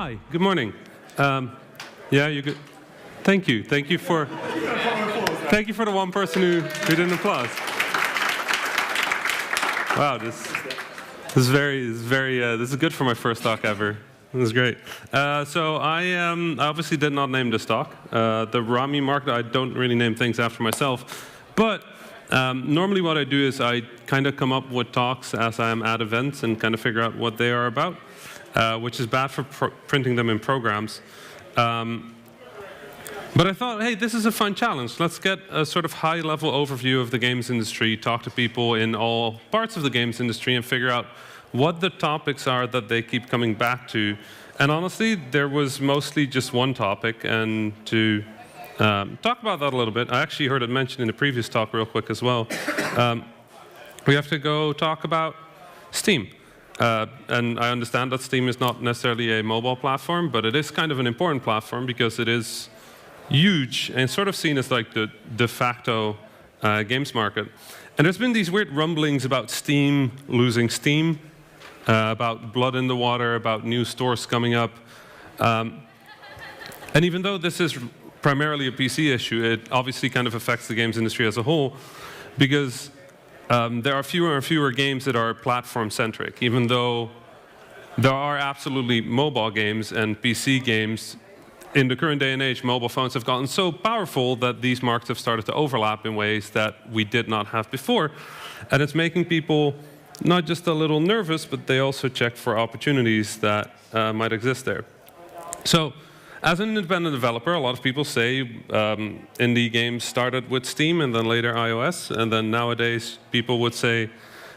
Hi, good morning. Yeah, you good? Thank you. Thank you for the one person who didn't applaud. Wow, this is good for my first talk ever. This is great. So I obviously did not name this talk. The Rami market, I don't really name things after myself, but normally what I do is I kind of come up with talks as I am at events and kind of figure out what they are about, which is bad for printing them in programs. But I thought, hey, this is a fun challenge. Let's get a sort of high-level overview of the games industry, talk to people in all parts of the games industry, and figure out what the topics are that they keep coming back to. And honestly, there was mostly just one topic, and to talk about that a little bit, I actually heard it mentioned in the previous talk real quick as well. We have to go talk about Steam. And I understand that Steam is not necessarily a mobile platform, but it is kind of an important platform because it is huge and sort of seen as like the de facto games market. And there's been these weird rumblings about Steam losing steam, about blood in the water, about new stores coming up. And even though this is primarily a PC issue, it obviously kind of affects the games industry as a whole, because there are fewer and fewer games that are platform-centric, even though there are absolutely mobile games and PC games. In the current day and age, mobile phones have gotten so powerful that these markets have started to overlap in ways that we did not have before. And it's making people not just a little nervous, but they also check for opportunities that might exist there. So, as an independent developer, a lot of people say indie games started with Steam and then later iOS, and then nowadays people would say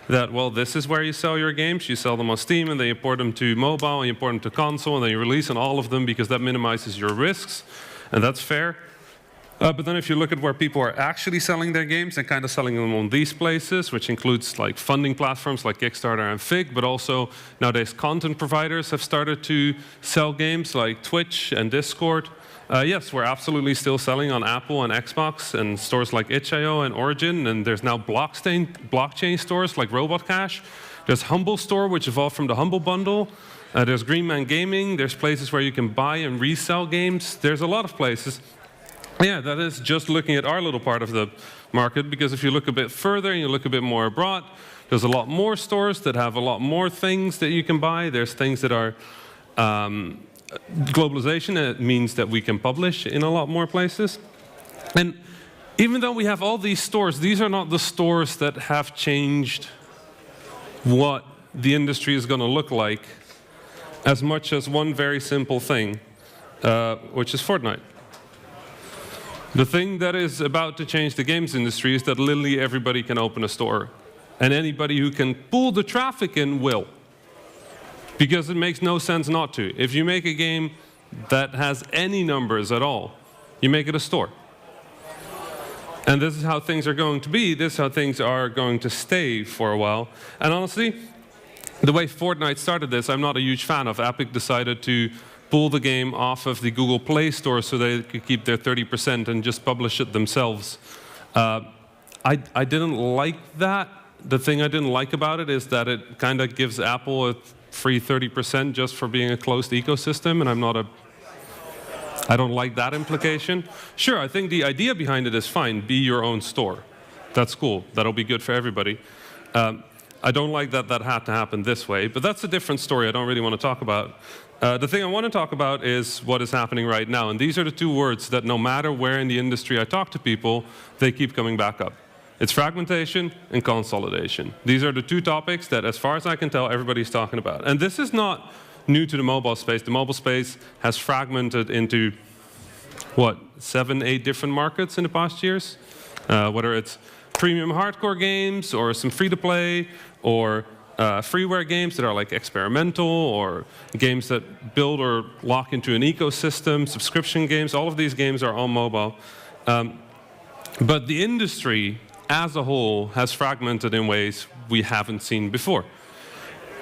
that, well, this is where you sell your games. You sell them on Steam, and then you port them to mobile, and you port them to console, and then you release on all of them because that minimizes your risks, and that's fair. But then if you look at where people are actually selling their games, they're kind of selling them on these places, which includes like funding platforms like Kickstarter and Fig, but also nowadays content providers have started to sell games like Twitch and Discord. Yes, we're absolutely still selling on Apple and Xbox and stores like itch.io and Origin, and there's now blockchain stores like Robot Cash. There's Humble Store, which evolved from the Humble Bundle. There's Green Man Gaming. There's places where you can buy and resell games. There's a lot of places. Yeah, that is just looking at our little part of the market, because if you look a bit further and you look a bit more abroad, there's a lot more stores that have a lot more things that you can buy. There's things that are globalization. It means that we can publish in a lot more places. And even though we have all these stores, these are not the stores that have changed what the industry is going to look like as much as one very simple thing, which is FORTNITE. The thing that is about to change the games industry is that literally everybody can open a store. And anybody who can pull the traffic in will. Because it makes no sense not to. If you make a game that has any numbers at all, you make it a store. And this is how things are going to be. This is how things are going to stay for a while. And honestly, the way FORTNITE started this, I'm not a huge fan of. Epic decided to pull the game off of the Google Play Store so they could keep their 30% and just publish it themselves. I didn't like that. The thing I didn't like about it is that it kind of gives Apple a free 30% just for being a closed ecosystem, and I don't like that implication. Sure, I think the idea behind it is fine. Be your own store. That's cool. That'll be good for everybody. I don't like that that had to happen this way, but that's a different story I don't really want to talk about. The thing I want to talk about is what is happening right now. And these are the two words that no matter where in the industry I talk to people, they keep coming back up. It's fragmentation and consolidation. These are the two topics that, as far as I can tell, everybody's talking about. And this is not new to the mobile space. The mobile space has fragmented into, what, 7, 8 different markets in the past years? Whether it's premium hardcore games or some free-to-play or freeware games that are like experimental, or games that build or lock into an ecosystem, subscription games. All of these games are on mobile. But the industry as a whole has fragmented in ways we haven't seen before.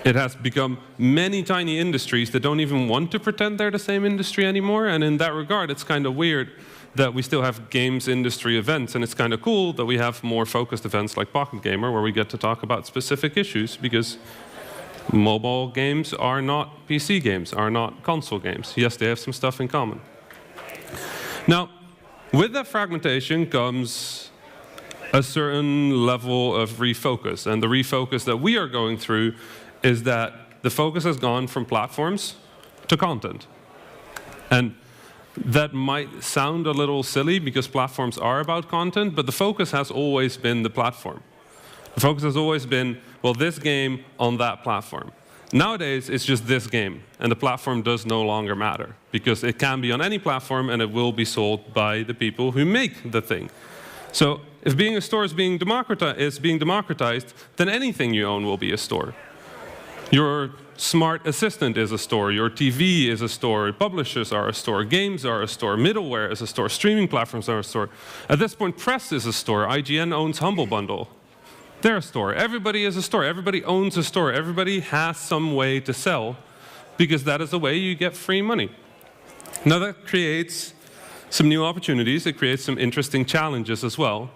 It has become many tiny industries that don't even want to pretend they're the same industry anymore. And in that regard, it's kind of weird that we still have games industry events, and it's kind of cool that we have more focused events like Pocket Gamer, where we get to talk about specific issues, because Mobile games are not PC games, are not console games. Yes, they have some stuff in common. Now, with that fragmentation comes a certain level of refocus. And the refocus that we are going through is that the focus has gone from platforms to content. And that might sound a little silly because platforms are about content, but the focus has always been the platform. The focus has always been, well, this game on that platform. Nowadays, it's just this game, and the platform does no longer matter, because it can be on any platform, and it will be sold by the people who make the thing. So if being a store is being democratized, then anything you own will be a store. Your smart assistant is a store, your TV is a store, publishers are a store, games are a store, middleware is a store, streaming platforms are a store. At this point, press is a store. IGN owns Humble Bundle. They're a store. Everybody is a store. Everybody owns a store. Everybody has some way to sell, because that is the way you get free money. Now that creates some new opportunities. It creates some interesting challenges as well.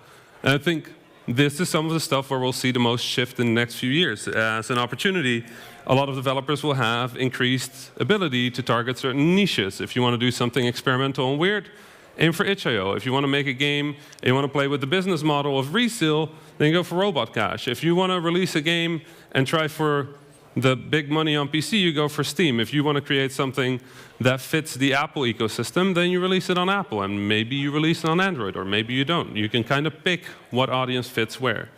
And I think this is some of the stuff where we'll see the most shift in the next few years. As an opportunity, a lot of developers will have increased ability to target certain niches. If you want to do something experimental and weird, aim for itch.io. If you want to make a game and you want to play with the business model of resale, then you go for Robot Cash. If you want to release a game and try for the big money on PC, you go for Steam. If you want to create something that fits the Apple ecosystem, then you release it on Apple. And maybe you release it on Android, or maybe you don't. You can kind of pick what audience fits where.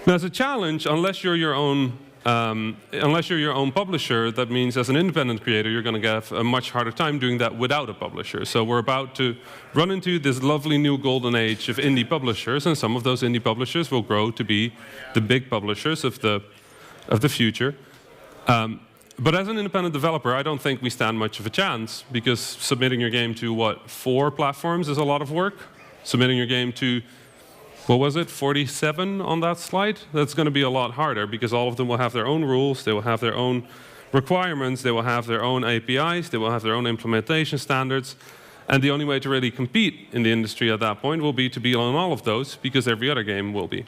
Now, as a challenge, unless you're your own publisher, that means as an independent creator, you're going to have a much harder time doing that without a publisher. So we're about to run into this lovely new golden age of indie publishers, and some of those indie publishers will grow to be the big publishers of the future. But as an independent developer, I don't think we stand much of a chance, because submitting your game to, 4 platforms is a lot of work. Submitting your game to, 47 on that slide? That's going to be a lot harder, because all of them will have their own rules, they will have their own requirements, they will have their own APIs, they will have their own implementation standards. And the only way to really compete in the industry at that point will be to be on all of those, because every other game will be.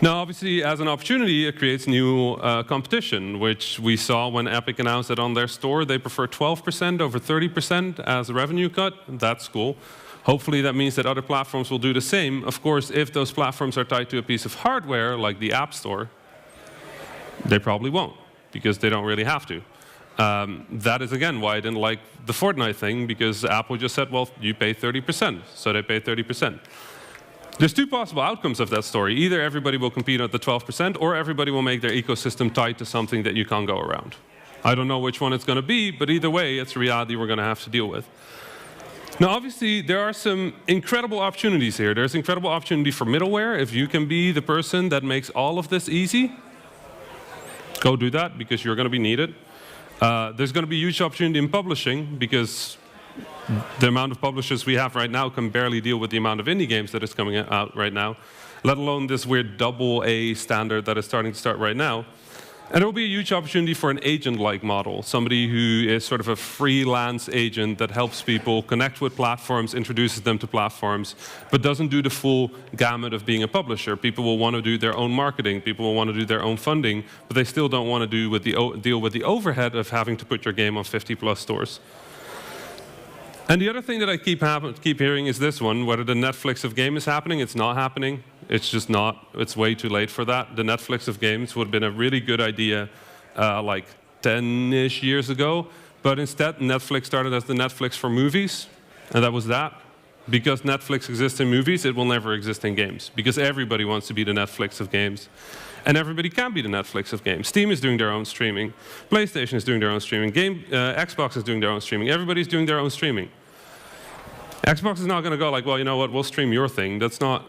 Now, obviously, as an opportunity, it creates new competition, which we saw when Epic announced that on their store they prefer 12% over 30% as a revenue cut. That's cool. Hopefully, that means that other platforms will do the same. Of course, if those platforms are tied to a piece of hardware, like the App Store, they probably won't, because they don't really have to. That is, again, why I didn't like the FORTNITE thing, because Apple just said, well, you pay 30%, so they pay 30%. There's 2 possible outcomes of that story. Either everybody will compete at the 12%, or everybody will make their ecosystem tied to something that you can't go around. I don't know which one it's going to be, but either way, it's a reality we're going to have to deal with. Now, obviously, there are some incredible opportunities here. There's incredible opportunity for middleware. If you can be the person that makes all of this easy, go do that, because you're going to be needed. There's going to be huge opportunity in publishing, because the amount of publishers we have right now can barely deal with the amount of indie games that is coming out right now, let alone this weird AA standard that is starting to start right now. And there will be a huge opportunity for an agent-like model, somebody who is sort of a freelance agent that helps people connect with platforms, introduces them to platforms, but doesn't do the full gamut of being a publisher. People will want to do their own marketing, people will want to do their own funding, but they still don't want to deal with the overhead of having to put your game on 50+ stores. And the other thing that I keep hearing is this one, whether the Netflix of game is happening. It's not happening. It's just not. It's way too late for that. The Netflix of games would have been a really good idea like 10-ish years ago. But instead, Netflix started as the Netflix for movies. And that was that. Because Netflix exists in movies, it will never exist in games. Because everybody wants to be the Netflix of games. And everybody can be the Netflix of games. Steam is doing their own streaming. PlayStation is doing their own streaming. Xbox is doing their own streaming. Everybody's doing their own streaming. Xbox is not going to go like, well, you know what, we'll stream your thing. That's not,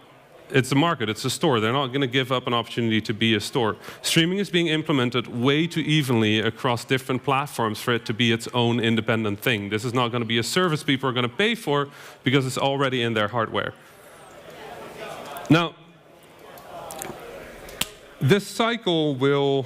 it's a market, it's a store. They're not going to give up an opportunity to be a store. Streaming is being implemented way too evenly across different platforms for it to be its own independent thing. This is not going to be a service people are going to pay for, because it's already in their hardware. Now, this cycle will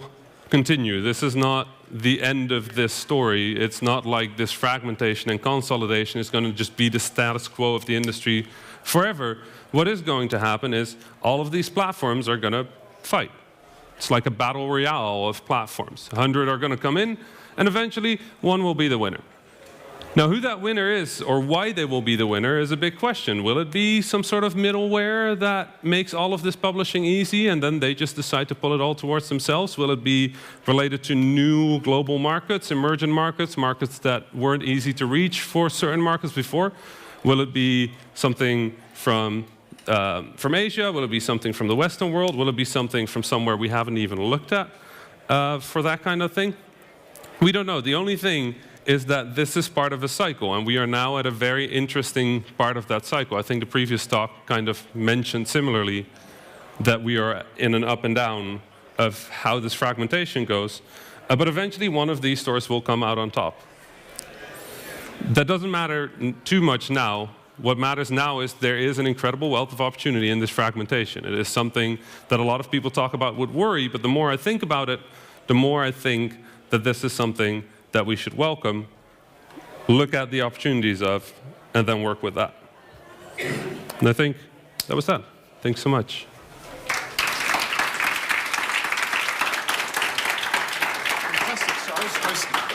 continue. This is not the end of this story. It's not like this fragmentation and consolidation is going to just be the status quo of the industry forever. What is going to happen is all of these platforms are going to fight. It's like a battle royale of platforms. 100 are going to come in, and eventually one will be the winner. Now, who that winner is or why they will be the winner is a big question. Will it be some sort of middleware that makes all of this publishing easy and then they just decide to pull it all towards themselves? Will it be related to new global markets, emerging markets, markets that weren't easy to reach for certain markets before? Will it be something from Asia? Will it be something from the Western world? Will it be something from somewhere we haven't even looked at for that kind of thing? We don't know. The only thing is that this is part of a cycle, and we are now at a very interesting part of that cycle. I think the previous talk kind of mentioned similarly that we are in an up and down of how this fragmentation goes, but eventually one of these stores will come out on top. That doesn't matter too much now. What matters now is there is an incredible wealth of opportunity in this fragmentation. It is something that a lot of people talk about with worry, but the more I think about it, the more I think that this is something that we should welcome, look at the opportunities of, and then work with that. And I think that was that. Thanks so much.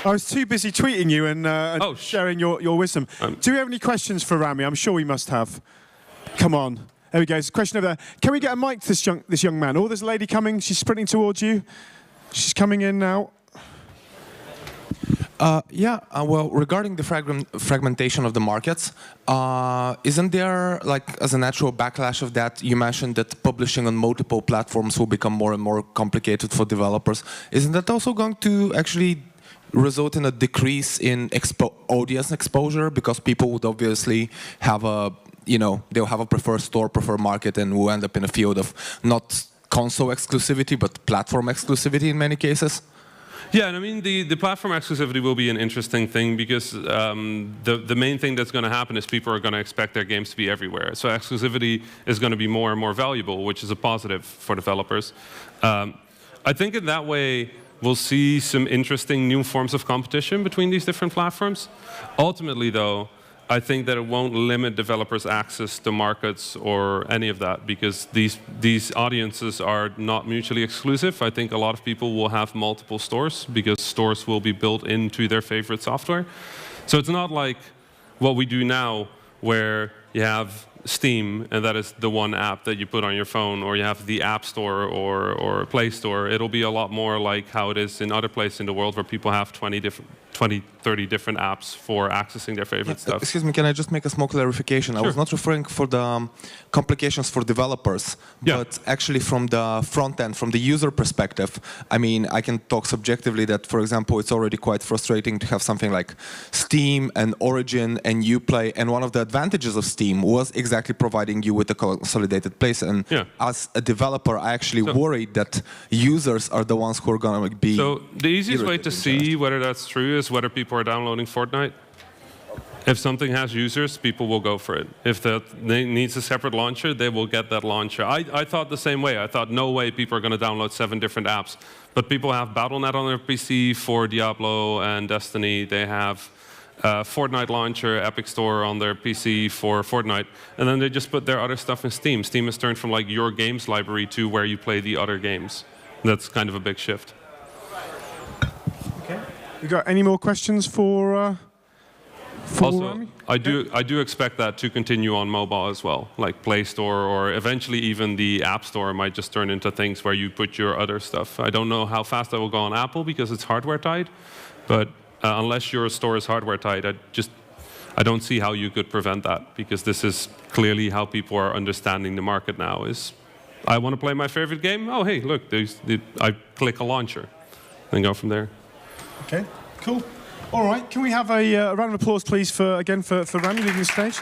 I was too busy tweeting you and sharing your wisdom. Do we have any questions for Rami? I'm sure we must have. Come on. There we go. There's a question over there. Can we get a mic to this young man? Oh, there's a lady coming. She's sprinting towards you. She's coming in now. Well, regarding the fragmentation of the markets, isn't there, like, as a natural backlash of that, you mentioned that publishing on multiple platforms will become more and more complicated for developers. Isn't that also going to actually result in a decrease in audience exposure, because people would obviously have a, they'll have a preferred store, preferred market, and will end up in a field of not console exclusivity, but platform exclusivity in many cases? Yeah, and I mean, the platform exclusivity will be an interesting thing because the main thing that's going to happen is people are going to expect their games to be everywhere. So exclusivity is going to be more and more valuable, which is a positive for developers. I think in that way, we'll see some interesting new forms of competition between these different platforms. Ultimately, though, I think that it won't limit developers' access to markets or any of that, because these audiences are not mutually exclusive. I think a lot of people will have multiple stores because stores will be built into their favorite software. So it's not like what we do now, where you have Steam, and that is the one app that you put on your phone, or you have the App Store or Play Store. It'll be a lot more like how it is in other places in the world, where people have 20, 30 different apps for accessing their favorite stuff. Excuse me, can I just make a small clarification? Sure. I was not referring for the complications for developers, but actually from the front end, from the user perspective. I mean, I can talk subjectively that, for example, it's already quite frustrating to have something like Steam and Origin and Uplay, and one of the advantages of Steam was exactly providing you with a consolidated place. And as a developer, I actually worried that users are the ones who are going to be... So the easiest way to see whether that's true is whether people are downloading FORTNITE. If something has users, people will go for it. If that needs a separate launcher, they will get that launcher. I thought the same way. I thought, no way people are going to download 7 different apps. But people have Battle.net on their PC for Diablo and Destiny. They have FORTNITE launcher, Epic Store on their PC for FORTNITE. And then they just put their other stuff in Steam. Steam has turned from like your games library to where you play the other games. That's kind of a big shift. Okay. We got any more questions for also, Rami? I do expect that to continue on mobile as well, like Play Store, or eventually even the App Store might just turn into things where you put your other stuff. I don't know how fast that will go on Apple because it's hardware tied, but unless your store is hardware tied, I don't see how you could prevent that, because this is clearly how people are understanding the market now. Is I want to play my favorite game. Oh, hey, look, I click a launcher, and go from there. Okay, cool. All right, can we have a round of applause, please, for Rami leading the stage?